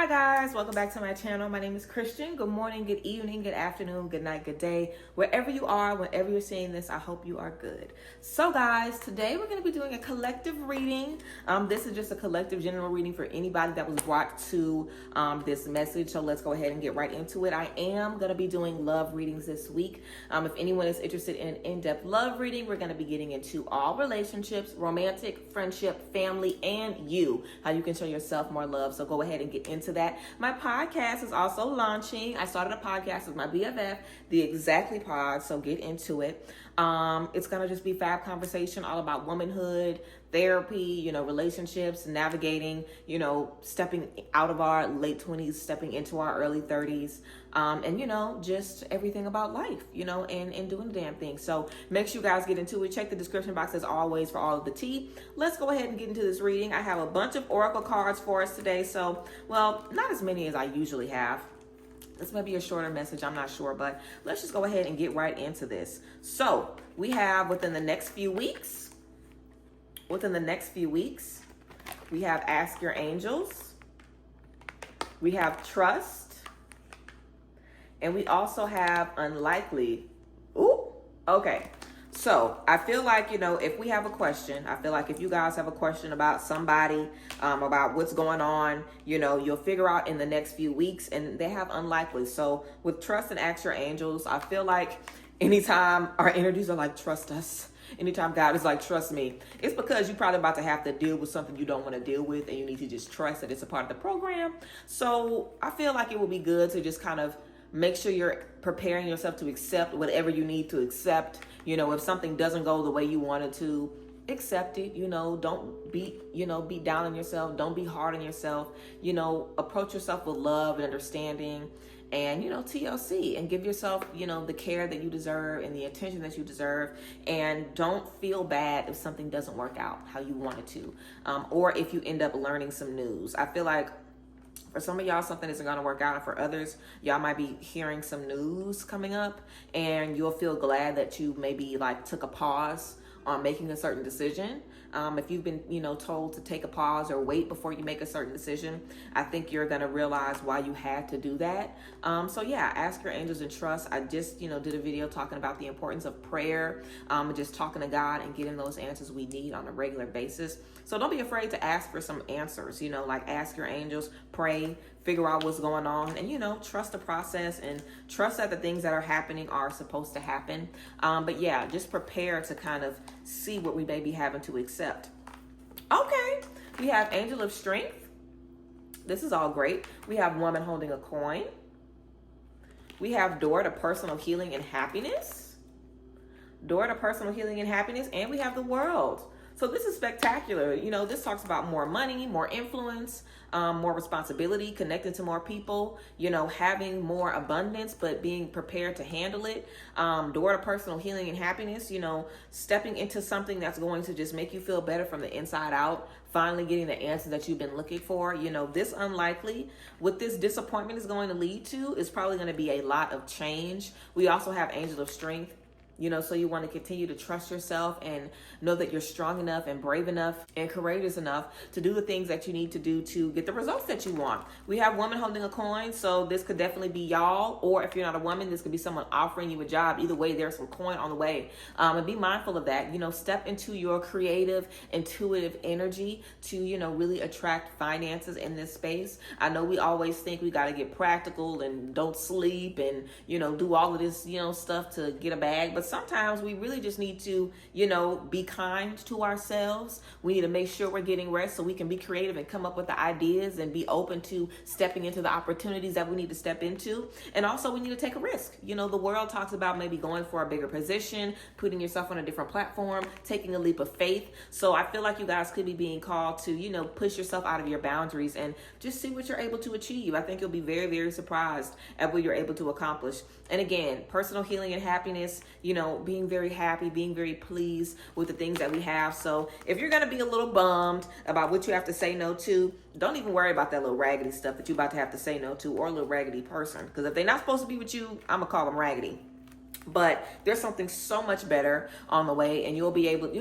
Hi guys, welcome back to my channel. My name is Christian. Good morning, good evening, good afternoon, good night, good day. Wherever you are, whenever you're seeing this, I hope you are good. So guys, today we're going to be doing a collective reading. This is just a collective general reading for anybody that was brought to this message. So let's go ahead and get right into it. I am going to be doing love readings this week. If anyone is interested in in-depth love reading, we're going to be getting into all relationships, romantic, friendship, family, and you. How you can show yourself more love. So go ahead and get into that. My podcast is also launching. I started a podcast with my BFF, the Exactly Pod, so get into it. It's going to just be fab conversation all about womanhood, therapy, relationships, navigating, stepping out of our late 20s, stepping into our early 30s, and, just everything about life, and doing the damn thing. So make sure you guys get into it. Check the description box as always for all of the tea. Let's go ahead and get into this reading. I have a bunch of oracle cards for us today. So, well, not as many as I usually have. This may be a shorter message, I'm not sure, but let's just go ahead and get right into this. So we have within the next few weeks, we have Ask Your Angels, we have Trust, and we also have Unlikely. Ooh, okay. So I feel like, if we have a question, I feel like if you guys have a question about somebody, about what's going on, you'll figure out in the next few weeks, and they have Unlikely. So with Trust and Ask Your Angels, I feel like anytime our energies are like, trust us, anytime God is like, trust me, it's because you're probably about to have to deal with something you don't want to deal with, and you need to just trust that it's a part of the program. So I feel like it would be good to just kind of make sure you're preparing yourself to accept whatever you need to accept. If something doesn't go the way you wanted to, accept it. Don't be down on yourself. Don't be hard on yourself. Approach yourself with love and understanding, and TLC, and give yourself the care that you deserve and the attention that you deserve. And don't feel bad if something doesn't work out how you wanted to, or if you end up learning some news. I feel like for some of y'all, something isn't going to work out. And for others, y'all might be hearing some news coming up, and you'll feel glad that you maybe took a pause on making a certain decision. If you've been, told to take a pause or wait before you make a certain decision, I think you're going to realize why you had to do that. So yeah, Ask Your Angels and Trust. I just, did a video talking about the importance of prayer, and just talking to God and getting those answers we need on a regular basis. So don't be afraid to ask for some answers, ask your angels, pray, figure out what's going on, and, trust the process and trust that the things that are happening are supposed to happen. But yeah, just prepare to kind of see what we may be having to accept. Okay, we have Angel of Strength. This is all great. We have Woman Holding a Coin. We have Door to Personal Healing and Happiness. Door to Personal Healing and Happiness. And we have the World. So this is spectacular. This talks about more money, more influence, more responsibility, connecting to more people, having more abundance, but being prepared to handle it. Door to personal healing and happiness, stepping into something that's going to just make you feel better from the inside out, finally getting the answer that you've been looking for. This Unlikely, what this disappointment is going to lead to is probably going to be a lot of change. We also have Angel of Strength. So you want to continue to trust yourself and know that you're strong enough and brave enough and courageous enough to do the things that you need to do to get the results that you want. We have Woman Holding a Coin. So this could definitely be y'all, or if you're not a woman, this could be someone offering you a job. Either way, there's some coin on the way. And be mindful of that. Step into your creative, intuitive energy to, really attract finances in this space. I know we always think we got to get practical and don't sleep and, do all of this, stuff to get a bag. But sometimes we really just need to, be kind to ourselves. We need to make sure we're getting rest so we can be creative and come up with the ideas and be open to stepping into the opportunities that we need to step into. And also we need to take a risk. The world talks about maybe going for a bigger position, putting yourself on a different platform, taking a leap of faith. So I feel like you guys could be being called to, push yourself out of your boundaries and just see what you're able to achieve. I think you'll be very, very surprised at what you're able to accomplish. And again, personal healing and happiness, being very happy, being very pleased with the things that we have. So if you're going to be a little bummed about what you have to say no to, don't even worry about that little raggedy stuff that you're about to have to say no to, or a little raggedy person. Because if they're not supposed to be with you, I'm going to call them raggedy. But there's something so much better on the way, and you'll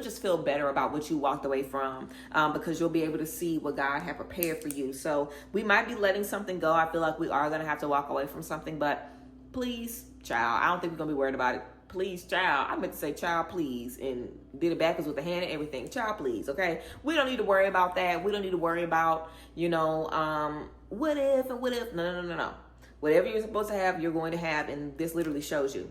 just feel better about what you walked away from, because you'll be able to see what God had prepared for you. So we might be letting something go. I feel like we are going to have to walk away from something, but please, child, I don't think we're going to be worried about it. Please, child. I meant to say child, please, and did it backwards with the hand and everything. Child, please, okay? We don't need to worry about that. We don't need to worry about, what if and what if. No. Whatever you're supposed to have, you're going to have, and this literally shows you.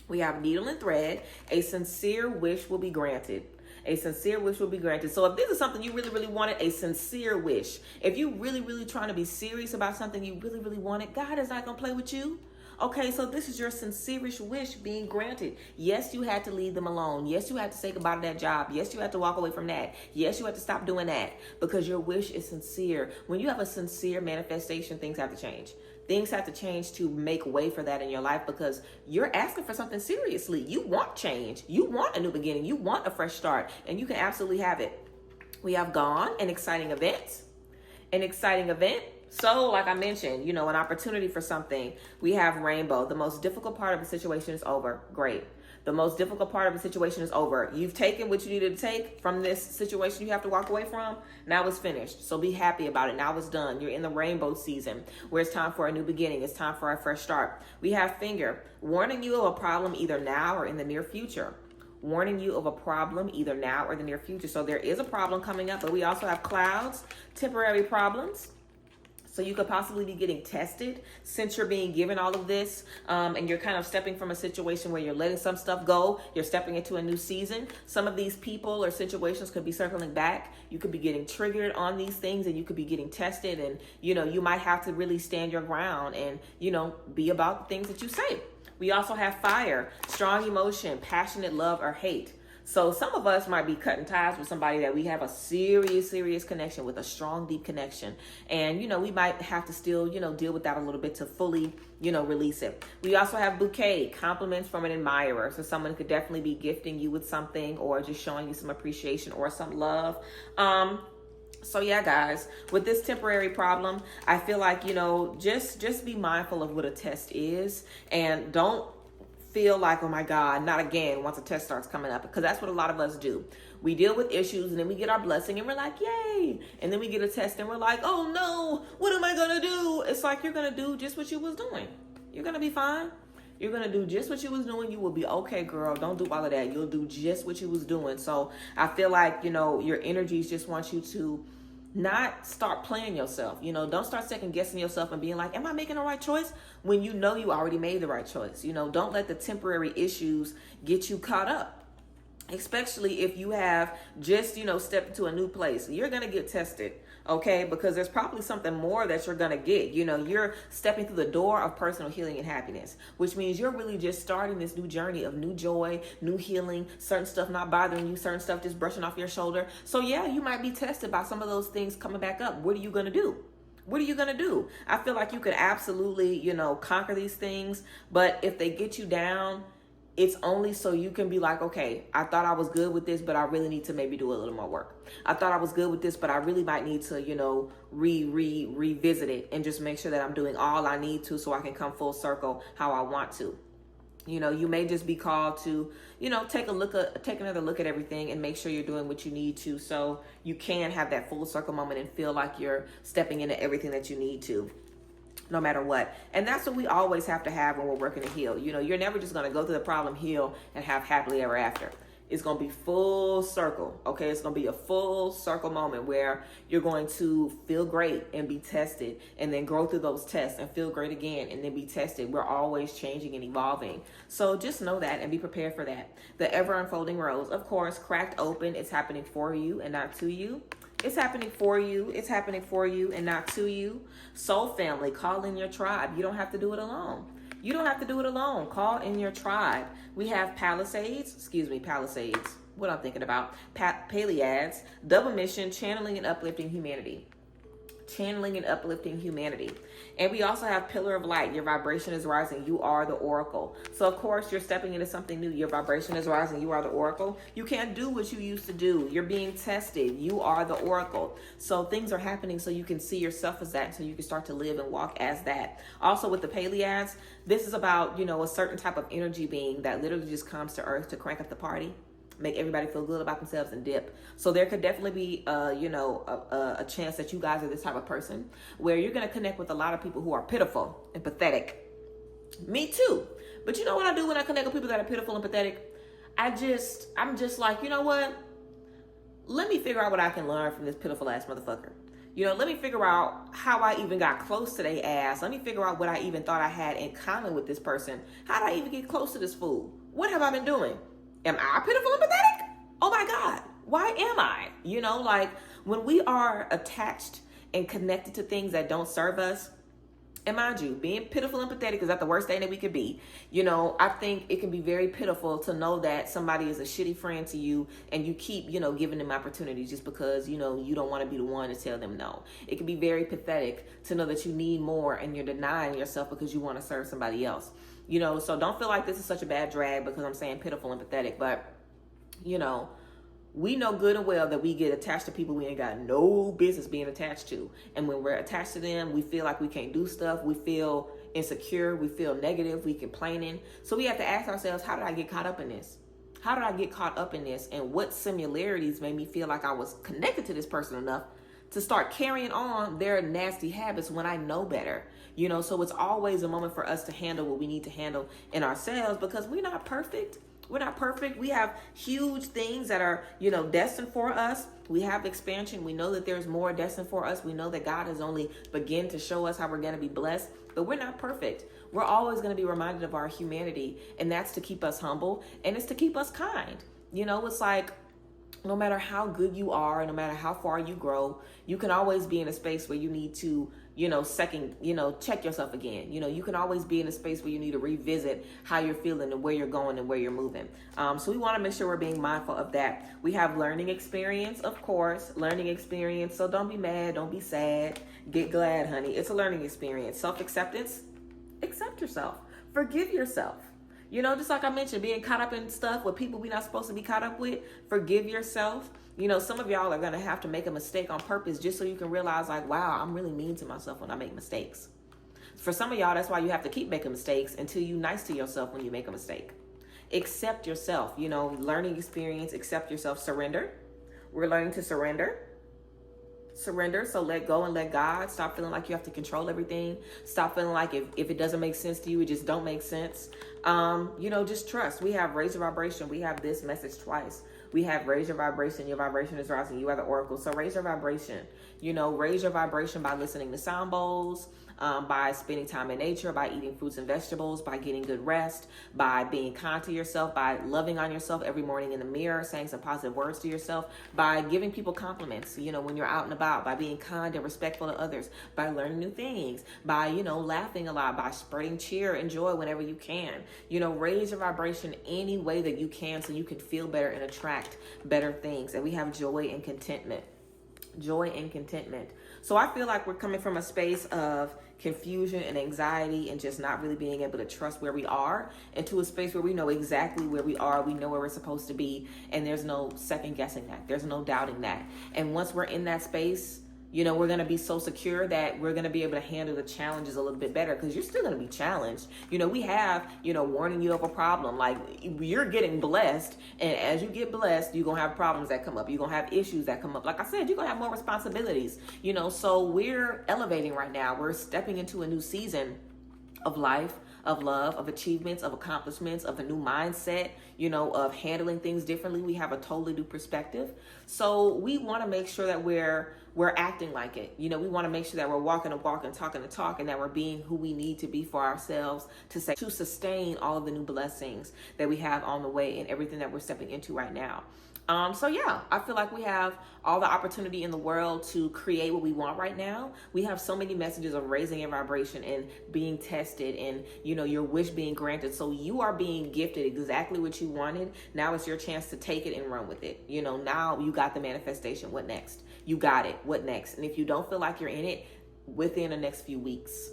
We have needle and thread. A sincere wish will be granted. A sincere wish will be granted. So if this is something you really, really wanted, a sincere wish. If you really, really trying to be serious about something you really, really wanted, God is not going to play with you. Okay, so this is your sincerest wish being granted. Yes, you had to leave them alone. Yes, you had to say goodbye to that job. Yes, you had to walk away from that. Yes, you had to stop doing that because your wish is sincere. When you have a sincere manifestation, things have to change. Things have to change to make way for that in your life because you're asking for something seriously. You want change. You want a new beginning. You want a fresh start, and you can absolutely have it. We have gone, an exciting event. An exciting event. So, like I mentioned, an opportunity for something. We have rainbow. The most difficult part of the situation is over. Great. The most difficult part of the situation is over. You've taken what you needed to take from this situation you have to walk away from. Now it's finished. So be happy about it. Now it's done. You're in the rainbow season where it's time for a new beginning. It's time for a fresh start. We have finger, warning you of a problem either now or in the near future. Warning you of a problem either now or the near future. So there is a problem coming up, but we also have clouds, temporary problems. So you could possibly be getting tested since you're being given all of this, and you're kind of stepping from a situation where you're letting some stuff go. You're stepping into a new season. Some of these people or situations could be circling back. You could be getting triggered on these things, and you could be getting tested. And, you might have to really stand your ground and, be about the things that you say. We also have fire, strong emotion, passionate love or hate. So some of us might be cutting ties with somebody that we have a serious connection with, a strong, deep connection. And, we might have to still, deal with that a little bit to fully, release it. We also have bouquet, compliments from an admirer. So someone could definitely be gifting you with something or just showing you some appreciation or some love. So yeah, guys, with this temporary problem, I feel like, just be mindful of what a test is and don't feel like, oh my God, not again once a test starts coming up, because that's what a lot of us do. We deal with issues and then we get our blessing and we're like, yay. And then we get a test and we're like, oh no, what am I going to do? It's like, you're going to do just what you was doing. You're going to be fine. You're going to do just what you was doing. You will be okay, girl. Don't do all of that. You'll do just what you was doing. So I feel like, your energies just want you to not start playing yourself. Don't start second guessing yourself and being like, am I making the right choice? When you already made the right choice. Don't let the temporary issues get you caught up. Especially if you have just, stepped into a new place. You're going to get tested, okay? Because there's probably something more that you're going to get. You're stepping through the door of personal healing and happiness, which means you're really just starting this new journey of new joy, new healing, certain stuff not bothering you, certain stuff just brushing off your shoulder. So yeah, you might be tested by some of those things coming back up. What are you going to do? What are you going to do? I feel like you could absolutely, conquer these things. But if they get you down, it's only so you can be like, okay, I thought I was good with this, but I really need to maybe do a little more work. I thought I was good with this, but I really might need to, revisit it and just make sure that I'm doing all I need to so I can come full circle how I want to. You may just be called to, take another look at everything and make sure you're doing what you need to so you can have that full circle moment and feel like you're stepping into everything that you need to, no matter what. And that's what we always have to have when we're working to heal. You're never just going to go through the problem, heal, and have happily ever after. It's going to be full circle, okay? It's going to be a full circle moment where you're going to feel great and be tested and then go through those tests and feel great again and then be tested. We're always changing and evolving. So just know that and be prepared for that. The ever unfolding rose, of course, cracked open. It's happening for you and not to you. It's happening for you. It's happening for you and not to you. Soul family, call in your tribe. You don't have to do it alone. You don't have to do it alone. Call in your tribe. We have Palisades. What I'm thinking about. Pleiades, double mission, channeling and uplifting humanity. channeling and uplifting humanity. And we also have pillar of light. Your vibration is rising. You are the oracle. So of course you're stepping into something new. Your vibration is rising. You are the oracle. You can't do what you used to do. You're being tested. You are the oracle. So things are happening so you can see yourself as that, so you can start to live and walk as that. Also with the Pleiades, this is about, a certain type of energy being that literally just comes to earth to crank up the party, make everybody feel good about themselves and dip. So there could definitely be, a chance that you guys are this type of person where you're going to connect with a lot of people who are pitiful and pathetic. Me too. But you know what I do when I connect with people that are pitiful and pathetic? I'm just like, you know what? Let me figure out what I can learn from this pitiful ass motherfucker. Let me figure out how I even got close to their ass. Let me figure out what I even thought I had in common with this person. How did I even get close to this fool? What have I been doing? Am I pitiful and pathetic? Oh my God, why am I? Like when we are attached and connected to things that don't serve us, and mind you, being pitiful and pathetic is not the worst thing that we could be. I think it can be very pitiful to know that somebody is a shitty friend to you and you keep, giving them opportunities just because, you don't want to be the one to tell them no. It can be very pathetic to know that you need more and you're denying yourself because you want to serve somebody else. So don't feel like this is such a bad drag because I'm saying pitiful and pathetic, but, we know good and well that we get attached to people we ain't got no business being attached to. And when we're attached to them, we feel like we can't do stuff. We feel insecure. We feel negative. We complaining. So we have to ask ourselves, how did I get caught up in this? How did I get caught up in this? And what similarities made me feel like I was connected to this person enough to start carrying on their nasty habits when I know better? So it's always a moment for us to handle what we need to handle in ourselves because we're not perfect. We're not perfect. We have huge things that are, destined for us. We have expansion. We know that there's more destined for us. We know that God has only begun to show us how we're going to be blessed, but we're not perfect. We're always going to be reminded of our humanity, and that's to keep us humble and it's to keep us kind. It's like, no matter how good you are, no matter how far you grow, you can always be in a space where you need to, check yourself again. You can always be in a space where you need to revisit how you're feeling and where you're going and where you're moving. So we want to make sure we're being mindful of that. We have learning experience, of course, learning experience. So don't be mad. Don't be sad. Get glad, honey. It's a learning experience. Self-acceptance, accept yourself. Forgive yourself. Just like I mentioned, being caught up in stuff with people we're not supposed to be caught up with, forgive yourself. Some of y'all are going to have to make a mistake on purpose just so you can realize like, wow, I'm really mean to myself when I make mistakes. For some of y'all, that's why you have to keep making mistakes until you're nice to yourself when you make a mistake. Accept yourself, learning experience, accept yourself, surrender. We're learning to surrender. So let go and let God. Stop feeling like you have to control everything. Stop feeling like if it doesn't make sense to you, it just don't make sense. Just trust. We have raise your vibration. We have this message twice. We have raise your vibration. Your vibration is rising. You are the oracle. So raise your vibration. Raise your vibration by listening to sound bowls, by spending time in nature, by eating fruits and vegetables, by getting good rest, by being kind to yourself, by loving on yourself every morning in the mirror, saying some positive words to yourself, by giving people compliments, when you're out and about, by being kind and respectful to others, by learning new things, by, laughing a lot, by spreading cheer and joy whenever you can. Raise your vibration any way that you can so you can feel better and attract better things. And we have joy and contentment. Joy and contentment. So I feel like we're coming from a space of confusion and anxiety and just not really being able to trust where we are, into a space where we know exactly where we are. We know where we're supposed to be, and there's no second guessing that. There's no doubting that. And once we're in that space, we're going to be so secure that we're going to be able to handle the challenges a little bit better, because you're still going to be challenged. We have, warning you of a problem. Like, you're getting blessed, and as you get blessed, you're going to have problems that come up. You're going to have issues that come up. Like I said, you're going to have more responsibilities, so we're elevating right now. We're stepping into a new season of life, of love, of achievements, of accomplishments, of a new mindset, of handling things differently. We have a totally new perspective. So we want to make sure that we're acting like it. We want to make sure that we're walking the walk and talking the talk, and that we're being who we need to be for ourselves to sustain all of the new blessings that we have on the way and everything that we're stepping into right now. So yeah, I feel like we have all the opportunity in the world to create what we want right now. We have so many messages of raising your vibration and being tested, and your wish being granted. So you are being gifted exactly what you wanted. Now it's your chance to take it and run with it. Now you got the manifestation. What next? You got it. What next? And if you don't feel like you're in it, within the next few weeks,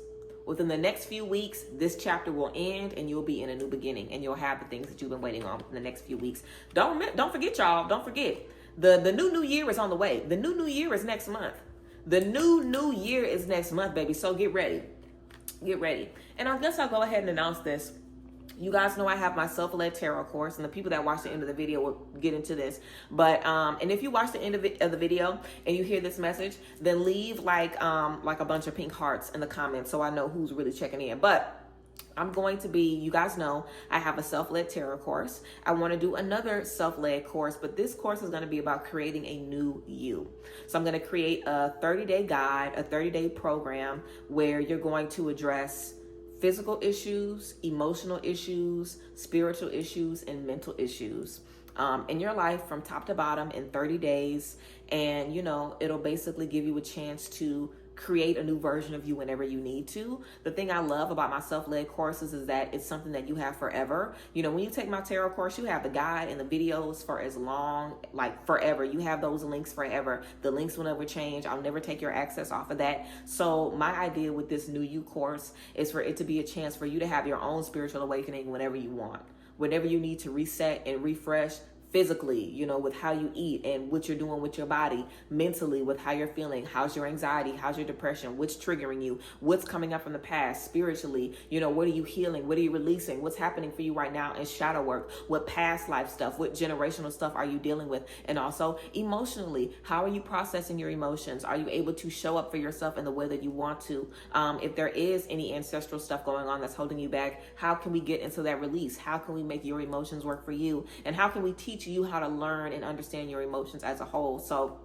this chapter will end and you'll be in a new beginning, and you'll have the things that you've been waiting on in the next few weeks. Don't forget, y'all. Don't forget. The new year is on the way. The new year is next month. The new year is next month, baby. So get ready. Get ready. And I guess I'll go ahead and announce this. You guys know I have my self-led tarot course, and the people that watch the end of the video will get into this. But and if you watch the end of the video and you hear this message, then leave like a bunch of pink hearts in the comments so I know who's really checking in. But I'm going to be, you guys know, I have a self-led tarot course. I want to do another self-led course, but this course is going to be about creating a new you. So I'm going to create a 30-day guide, a 30-day program where you're going to address physical issues, emotional issues, spiritual issues, and mental issues in your life from top to bottom in 30 days. And, it'll basically give you a chance to create a new version of you whenever you need to. The thing I love about my self-led courses is that it's something that you have forever. When you take my tarot course, you have the guide and the videos for as long, like forever. You have those links forever. The links will never change. I'll never take your access off of that. So my idea with this new you course is for it to be a chance for you to have your own spiritual awakening whenever you want, whenever you need to reset and refresh. Physically, with how you eat and what you're doing with your body, mentally with how you're feeling, how's your anxiety, how's your depression, what's triggering you, what's coming up from the past, spiritually, what are you healing, what are you releasing, what's happening for you right now in shadow work, what past life stuff, what generational stuff are you dealing with, and also emotionally, how are you processing your emotions? Are you able to show up for yourself in the way that you want to? If there is any ancestral stuff going on that's holding you back, how can we get into that release? How can we make your emotions work for you? And how can we teach you how to learn and understand your emotions as a whole? So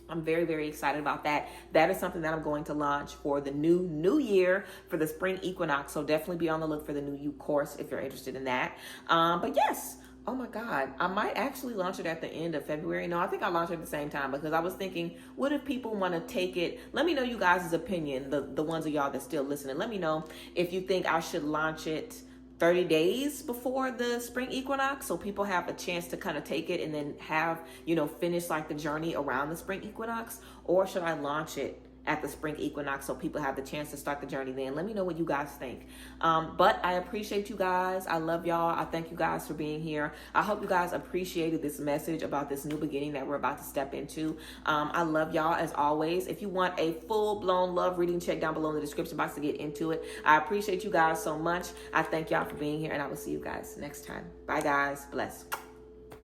I'm very, very excited about that. That is something that I'm going to launch for the new year, for the spring equinox. So definitely be on the look for the new you course if you're interested in that. But yes, oh my God, I might actually launch it at the end of February. No, I think I'll launch it at the same time, because I was thinking, what if people want to take it? Let me know you guys' opinion, the ones of y'all that's still listening. Let me know if you think I should launch it 30 days before the spring equinox, so people have a chance to kind of take it and then have, finish like the journey around the spring equinox, or should I launch it at the spring equinox so people have the chance to start the journey then? Let me know what you guys think. But I appreciate you guys. I love y'all. I thank you guys for being here. I hope you guys appreciated this message about this new beginning that we're about to step into. I love y'all as always. If you want a full-blown love reading, check down below in the description box to get into it. I appreciate you guys so much. I thank y'all for being here, and I will see you guys next time. Bye guys. Bless.